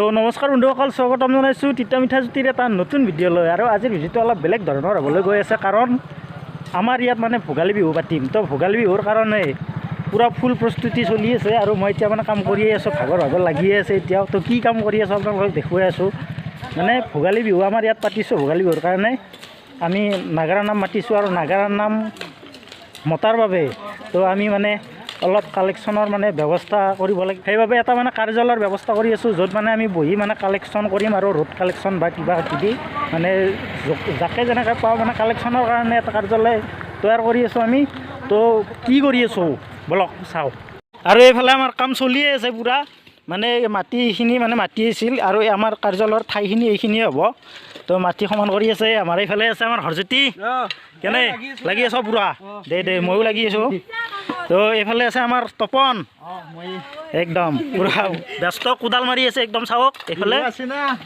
তো নমস্কাৰ বন্ধুসকল, স্বাগতম জনাইছোঁ তিতা মিঠা জ্যোতিৰ এটা নতুন ভিডিঅ'লৈ। আৰু আজিৰ ভিডিঅ'টো অলপ বেলেগ ধৰণৰ হ'বলৈ গৈ আছে, কাৰণ আমাৰ ইয়াত মানে ভোগালী বিহু পাতিম। তো ভোগালী বিহুৰ কাৰণে পূৰা ফুল প্ৰস্তুতি চলি আছে। আৰু মই এতিয়া মানে কাম কৰিয়ে আছোঁ, ভাগৰ লাগিয়ে আছে এতিয়াও। তো কি কাম কৰি আছোঁ আপোনালোকক দেখুৱাই আছোঁ। মানে ভোগালী বিহু আমাৰ ইয়াত পাতিছোঁ। ভোগালী বিহুৰ কাৰণে আমি নাগাৰা নাম মাতিছোঁ, আৰু নাগাৰা নাম মতাৰ বাবে তো আমি মানে অলপ কালেকশ্যনৰ মানে ব্যৱস্থা কৰিব লাগে। সেইবাবে এটা মানে কাৰ্যালয়ৰ ব্যৱস্থা কৰি আছোঁ, য'ত মানে আমি বহি মানে কালেকশ্যন কৰিম, আৰু ৰোড কালেকশ্যন বা কিবা কিবি মানে যাকে যেনেকৈ পাওঁ মানে কালেকশ্যনৰ কাৰণে এটা কাৰ্যালয় তৈয়াৰ কৰি আছোঁ আমি। তো কি কৰি আছোঁ বলক চাওঁ। আৰু এইফালে আমাৰ কাম চলিয়ে আছে পূৰা, মানে মাটিখিনি মানে মাটি আছিল, আৰু আমাৰ কাৰ্যালয়ৰ ঠাইখিনি এইখিনিয়ে হ'ব। তো মাটি সমান কৰি আছে। আমাৰ এইফালে আছে আমাৰ হৰজ্যোতি, কেনে লাগি আছ পূৰা? দে ময়ো লাগি আছোঁ। তো এইফালে আছে আমাৰ তপন, একদম পূৰা ব্যস্ত, কোদাল মাৰি আছে একদম। চাওক এইফালে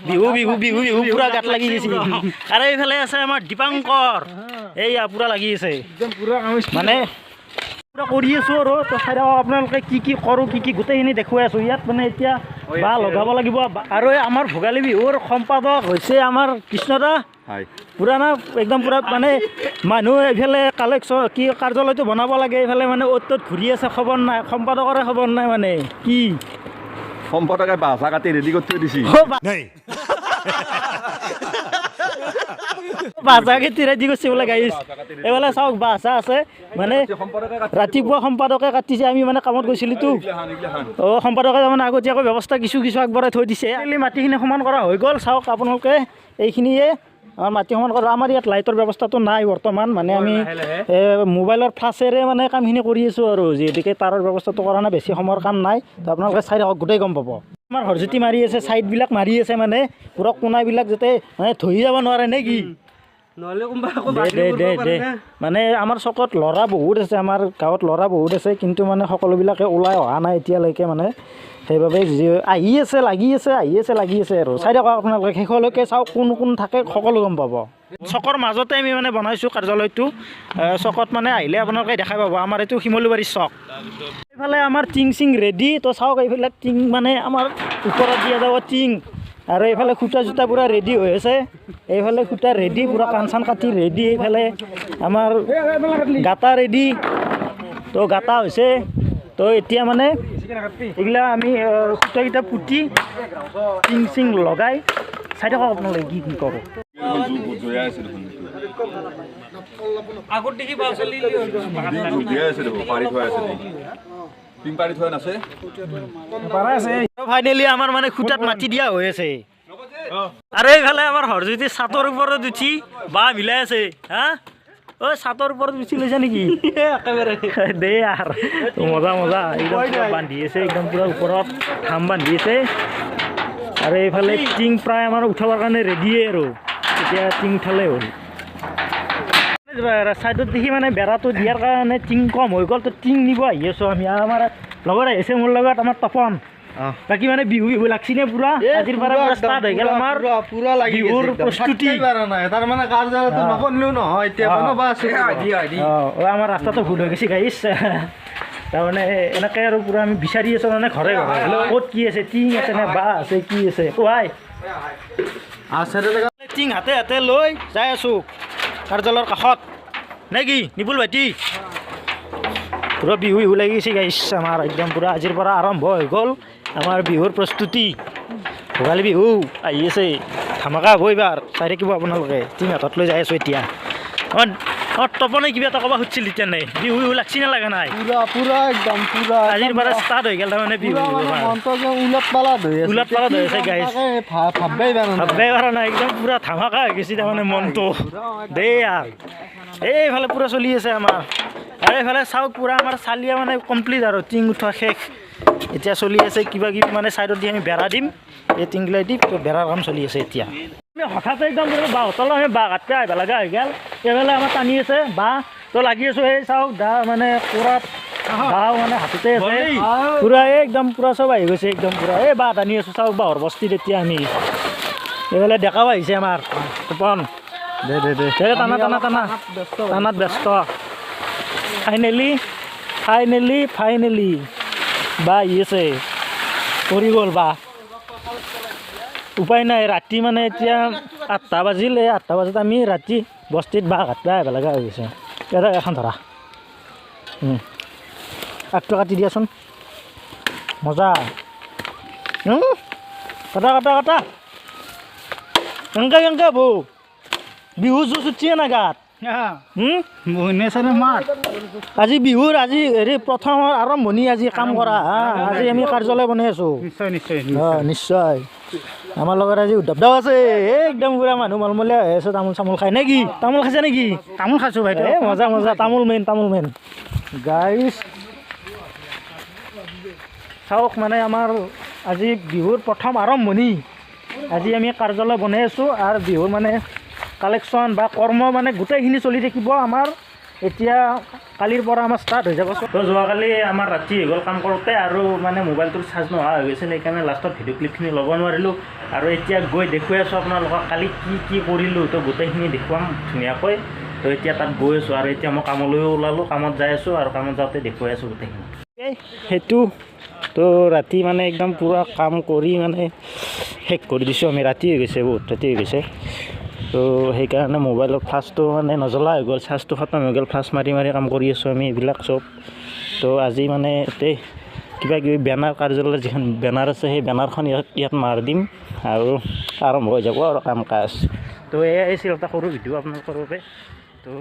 বিহু বিহু বিহু বিহু পূৰা গাত লাগি গৈছে। আৰু এইফালে আছে আমাৰ দীপাংকৰ, এইয়া পূৰা লাগি আছে মানে পূৰা কৰি আছোঁ। আৰু তো চাই থাকক আপোনালোকে কি কি কৰোঁ, কি কি গোটেইখিনি দেখুৱাই আছোঁ ইয়াত। মানে এতিয়া বা লগাব লাগিব। আৰু আমাৰ ভোগালী বিহুৰ সম্পাদক হৈছে আমাৰ কৃষ্ণদা, পূৰা না একদম পূৰা মানে মানুহ এইফালে কালেকশ্যন কি কাৰ্যালয়টো বনাব লাগে, এইফালে মানে অ'ত ত'ত ঘূৰি আছে, খবৰ নাই। সম্পাদকৰে খবৰ নাই, মানে কি সম্পাদকে বাঁহা কাটি ৰেডি কৰি থৈ দিছে। বাঁহা খেতি ৰেডি কৰিছে বোলে গাইছ। এইফালে চাওক বাঁহা আছে, মানে ৰাতিপুৱা সম্পাদকে কাটিছে। আমি মানে কামত গৈছিলোঁতো। অঁ, সম্পাদকে তাৰমানে আগতীয়াকৈ ব্যৱস্থা কিছু আগবঢ়াই থৈ দিছে। মাটিখিনি সমান কৰা হৈ গ'ল। চাওক আপোনালোকে এইখিনিয়ে আমাৰ মাটি সমান কৰা। আমাৰ ইয়াত লাইটৰ ব্যৱস্থাটো নাই বৰ্তমান, মানে আমি মোবাইলৰ ফ্লাছেৰে মানে কামখিনি কৰি আছোঁ। আৰু যিহেতুকে তাৰৰ ব্যৱস্থাটো কৰা নাই, বেছি সময়ৰ কাম নাই। তো আপোনালোকে চাই থাকক, গোটেই গম পাব। আমাৰ হৰজ্যোতি মাৰি আছে, ছাইডবিলাক মাৰি আছে, মানে পূৰা কোণাবিলাক যাতে মানে ধৰি যাব নোৱাৰে নে কি। দে মানে আমাৰ চকত ল'ৰা বহুত আছে, আমাৰ গাঁৱত ল'ৰা বহুত আছে, কিন্তু মানে সকলোবিলাকে ওলাই অহা নাই এতিয়ালৈকে। মানে সেইবাবে আহি আছে, লাগি আছে, আহি আছে, লাগি আছে। আৰু চাই থাকক আপোনালোকে, শেষলৈকে চাওক, কোন কোন থাকে সকলো গম পাব। চকৰ মাজতে আমি মানে বনাইছোঁ কাৰ্যালয়টো। চকত মানে আহিলে আপোনালোকে দেখাই পাব। আমাৰ এইটো শিমলুবাৰীৰ চক। এইফালে আমাৰ টিং চিং ৰেডি। তো চাওক এইবিলাক টিং মানে আমাৰ ওপৰত দিয়া যাব টিং। আৰু এইফালে খুটা চুটা পূৰা ৰেডি হৈ আছে। এইফালে খুটা ৰেডি, পূৰা কাণ চান কাটি ৰেডি। এইফালে আমাৰ গাঁতা ৰেডি। তো গাঁতা হৈছে। তো এতিয়া মানে এইগিলা আমি খুটাকেইটা পুতি টিং চিং লগাই চাই থাকক আপোনালোকে কি কি কৰোঁ। ফাইনেলি আমাৰ মানে খুটাত মাটি দিয়া হৈ আছে। আৰু এইফালে আমাৰ হৰজ্যোতি ছাতৰ ওপৰত উঠি বা মিলাই আছে। হা ঐ, ছাতৰ ওপৰত উঠি লৈছে নেকি? একেবাৰে দে আৰ মজা মজা। একদম পূৰা বান্ধি আছে, একদম পূৰা ওপৰত ধাম বান্ধি আছে। আৰু এইফালে টিং প্ৰায় আমাৰ উঠাবৰ কাৰণে ৰেডিয়ে। আৰু এতিয়া টিং উঠালেই হ'ল। ছাইডত দেখি মানে বেৰাটো দিয়াৰ কাৰণে টিং কম হৈ গ'ল। তো টিং নিব আহি আছোঁ আমি। আমাৰ লগত আহিছে মোৰ লগত আমাৰ তপন। বাকী মানে বিহু বিহু লাগছি নে পূৰা? আজিৰ পৰা পূৰা ষ্টাৰ্ট হৈ গ'ল আমাৰ বিহুৰ প্ৰস্তুতি। তাৰমানে কাৰ্যালয়টো নকৰিলেও নহয়, এতিয়া আমাৰ ৰাস্তাটো ভুল হৈ গৈছে গাইছ। তাৰমানে এনেকৈ আৰু পূৰা আমি বিচাৰি আছোঁ, মানে ঘৰে ঘৰে ক'ত কি আছে, টিং আছে নে বাঁহ আছে, কি আছে কোৱাই। টিং হাতে হাতে লৈ যাই আছোঁ কাৰ্যালয়ৰ কাষত, নে কি নিপুল ভাইটি? পূৰা বিহু বিহু লাগিছে গাইছ আমাৰ। একদম পূৰা আজিৰ পৰা আৰম্ভ হৈ গ'ল আমাৰ বিহুৰ প্ৰস্তুতি। ভোগালী বিহু আহি আছে, ধামাকা হ'ব এইবাৰ। চাই থাকিব আপোনালোকে। টিং হাতত লৈ যাই আছোঁ এতিয়া। অঁ, তপনে কিবা এটা ক'ব খুজিছিল এতিয়া নাই? বিহু বিহু লাগছি নে লগা নাই? পুৰা একদম পুৰা আজিৰ পৰা ষ্টাৰ্ট হৈ গ'ল তাৰমানে বিহু উলট পালট হৈ আছে গাইছ। ভাববাই পৰা নাই, একদম পূৰা ধামাকা হৈ গৈছে তাৰমানে মনটো। দেই আৰ এইফালে পূৰা চলি আছে আমাৰ। আৰু এইফালে চাওক পূৰা আমাৰ চালিয়া মানে কমপ্লিট, আৰু টিং উঠোৱা শেষ। এতিয়া চলি আছে কিবা কিবি, মানে ছাইডত দি আমি বেৰা দিম। এই টিংগিলাই দি বেৰাৰ কাম চলি আছে এতিয়া। হঠাৎ একদম বাঁহ তলত আমি বাঁহ কাটতে আহিব লগা হৈ গ'ল। এইফালে আমাৰ টানি আছে বাঁহ। তো লাগি আছোঁ। এই চাওক দা মানে পূৰা বাঁহ মানে হাততে আছে পূৰা। একদম পূৰা চব আহি গৈছে একদম পূৰা। এই বাঁহ টানি আছোঁ, চাওক বাঁহৰ বস্তিত এতিয়া আমি। এইফালে ডেকাও আহিছে আমাৰ তপন। দে টানা টানা টানা টানাত ব্যস্ত। ফাইনেলি বা আহি আছে, কৰি গ'ল বা উপায় নাই ৰাতি মানে এতিয়া 8টা বাজিল এই 8টা বজাত আমি ৰাতি বস্তিত বাঘ কাটবা আহিব লগা হৈ গৈছে এতিয়া এখন ধৰা আগটো কাটি দিয়াচোন মজা কাটা কাটা কাটা কেনেকৈ বৌ বিহু জুচ উঠিছে না গাত আজি বিহুৰ আজি হেৰি প্ৰথম আৰম্ভণি আজি কাম কৰা আজি আমি কাৰ্যালয় বনাই আছোঁ নিশ্চয় আমাৰ লগত আজি উদ্ধৱ আছে একদম পুৰা মানুহ মলমলীয়া হৈ আছে তামোল চামোল খাই নেকি তামোল খাইছে নেকি তামোল খাইছোঁ ভাই মজা মজা তামোল মেইন গাইছ চাওক মানে আমাৰ আজি বিহুৰ প্ৰথম আৰম্ভণি আজি আমি কাৰ্যালয় বনাই আছোঁ আৰু বিহুৰ মানে কালেকশ্যন বা কৰ্ম মানে গোটেইখিনি চলি থাকিব আমাৰ এতিয়া কালিৰ পৰা আমাৰ ষ্টাৰ্ট হৈ যাব তো যোৱাকালি আমাৰ ৰাতি হৈ গ'ল কাম কৰোঁতে আৰু মানে মোবাইলটোৰ চাৰ্জ নোহোৱা হৈ গৈছিল সেইকাৰণে লাষ্টত ভিডিঅ' ক্লিপখিনি ল'ব নোৱাৰিলোঁ আৰু এতিয়া গৈ দেখুৱাই আছোঁ আপোনালোকক কালি কি কৰিলোঁ তো গোটেইখিনি দেখুৱাম ধুনীয়াকৈ তো এতিয়া তাত গৈ আছোঁ আৰু এতিয়া মই কামলৈও ওলালোঁ কামত যাই আছোঁ আৰু কামত যাওঁতে দেখুৱাই আছোঁ গোটেইখিনি সেইটো তো ৰাতি মানে একদম পূৰা কাম কৰি মানে শেষ কৰি দিছোঁ আমি ৰাতি হৈ গৈছে বহুত ৰাতি হৈ গৈছে তো সেইকাৰণে মোবাইলৰ ফ্লাছটো মানে নজ্বলা হৈ গ'ল চাৰ্জটো খতম হৈ গ'ল ফ্লাছ মাৰি কাম কৰি আছোঁ আমি এইবিলাক চব তো আজি মানে ইয়াতে কিবা কিবি বেনাৰ কাৰ্যালয়ৰ যিখন বেনাৰ আছে সেই বেনাৰখন ইয়াত মাৰ দিম আৰু আৰম্ভ হৈ যাব আৰু কাম কাজ তো এয়াই আছিল এটা সৰু ভিডিঅ' আপোনালোকৰ বাবে তো